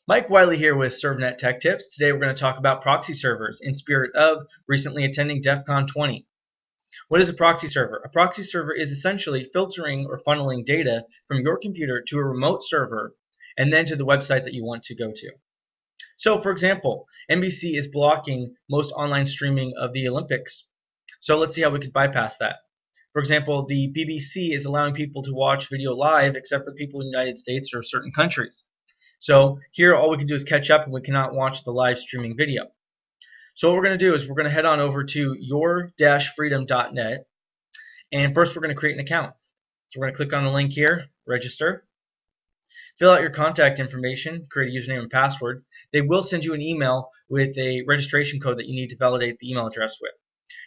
Mike Wiley here with ServeNet Tech Tips. Today we're going to talk about proxy servers in spirit of recently attending DEF CON 20. What is a proxy server? A proxy server is essentially filtering or funneling data from your computer to a remote server and then to the website that you want to go to. So for example, NBC is blocking most online streaming of the Olympics. So let's see how we could bypass that. For example, the BBC is allowing people to watch video live except for people in the United States or certain countries. So here all we can do is catch up and we cannot watch the live streaming video. So what we're going to do is we're going to head on over to your-freedom.net, and first we're going to create an account. So we're going to click on the link here, register, fill out your contact information, create a username and password. They will send you an email with a registration code that you need to validate the email address with.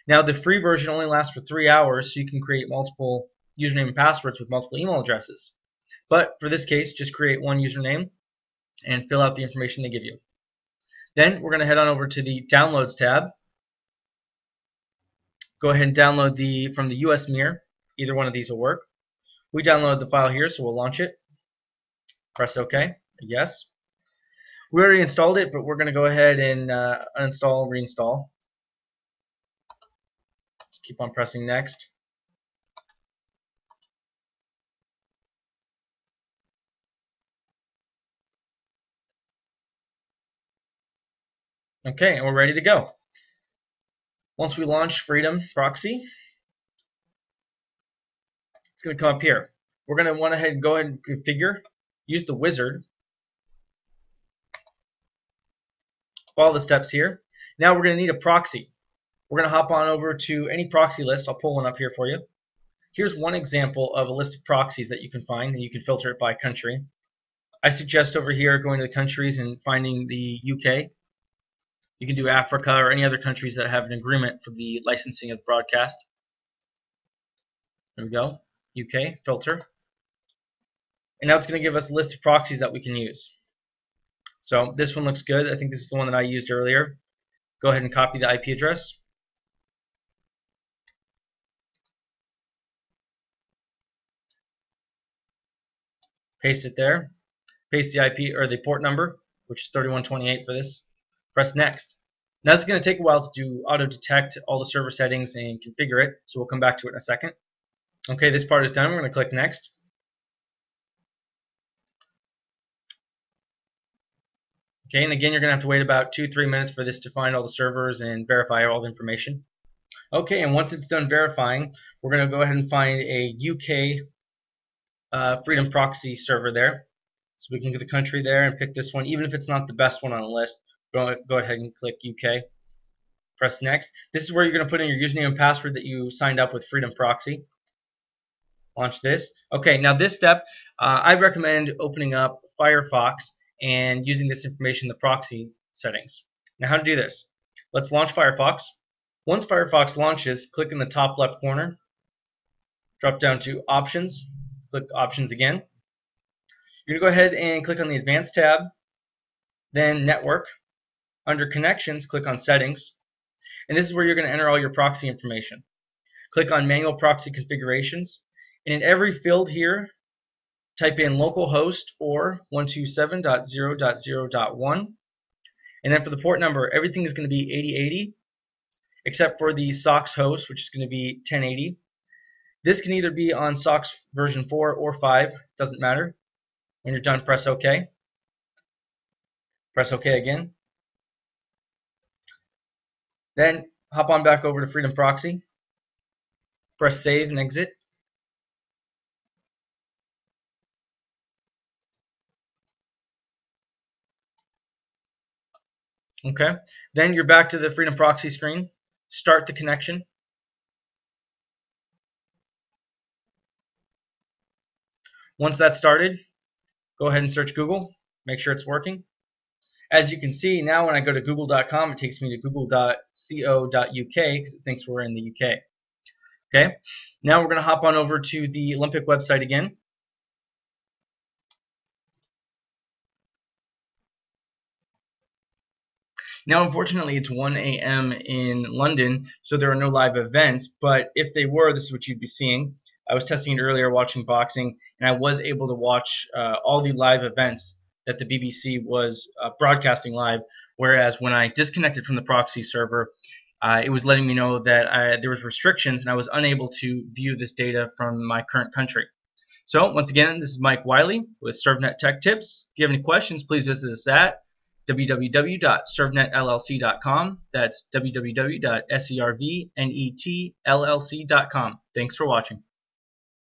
Now the free version only lasts for 3 hours, so you can create multiple username and passwords with multiple email addresses. But for this case, just create one username and fill out the information they give you. Then we're going to head on over to the Downloads tab. Go ahead and download from the US Mirror. Either one of these will work. We downloaded the file here, so we'll launch it. Press OK. Yes. We already installed it, but we're going to go ahead and uninstall, reinstall. Just keep on pressing next. Okay, and we're ready to go. Once we launch Freedom Proxy, it's going to come up here. We're going to want to go ahead and configure, use the wizard, follow the steps here. Now we're going to need a proxy. We're going to hop on over to any proxy list. I'll pull one up here for you. Here's one example of a list of proxies that you can find, and you can filter it by country. I suggest over here going to the countries and finding the UK. You can do Africa or any other countries that have an agreement for the licensing of broadcast. There we go, UK, filter. And now it's going to give us a list of proxies that we can use. So this one looks good. I think this is the one that I used earlier. Go ahead and copy the IP address. Paste it there. Paste the IP or the port number, which is 3128 for this. Press next. Now it's going to take a while to do auto detect all the server settings and configure it, so we'll come back to it in a second. Okay, this part is done. We're going to click next. Okay, and again you're going to have to wait about 2-3 minutes for this to find all the servers and verify all the information. Okay, and once it's done verifying, we're going to go ahead and find a UK Freedom Proxy server there. So we can get the country there and pick this one, even if it's not the best one on the list. Go ahead and click UK. Press next. This is where you're going to put in your username and password that you signed up with Freedom Proxy. Launch this. Okay, now this step, I recommend opening up Firefox and using this information in the proxy settings. Now how to do this? Let's launch Firefox. Once Firefox launches, click in the top left corner. Drop down to Options. Click Options again. You're going to go ahead and click on the Advanced tab, then Network. Under Connections, click on Settings, and this is where you're going to enter all your proxy information. Click on Manual Proxy Configurations, and in every field here, type in localhost or 127.0.0.1, and then for the port number, everything is going to be 8080, except for the SOX host, which is going to be 1080. This can either be on SOX version 4 or 5, doesn't matter. When you're done, press OK. Press OK again. Then hop on back over to Freedom Proxy. Press Save and Exit. Okay. Then you're back to the Freedom Proxy screen. Start the connection. Once that's started, go ahead and search Google. Make sure it's working. As you can see, now when I go to google.com, it takes me to google.co.uk because it thinks we're in the UK. Okay, now we're going to hop on over to the Olympic website again. Now, unfortunately, it's 1 a.m. in London, so there are no live events, but if they were, this is what you'd be seeing. I was testing it earlier watching boxing, and I was able to watch all the live events that the BBC was broadcasting live, whereas when I disconnected from the proxy server, it was letting me know that there was restrictions and I was unable to view this data from my current country. So once again, this is Mike Wiley with ServNet Tech Tips. If you have any questions, please visit us at www.servnetllc.com. That's www.servnetllc.com. Thanks for watching.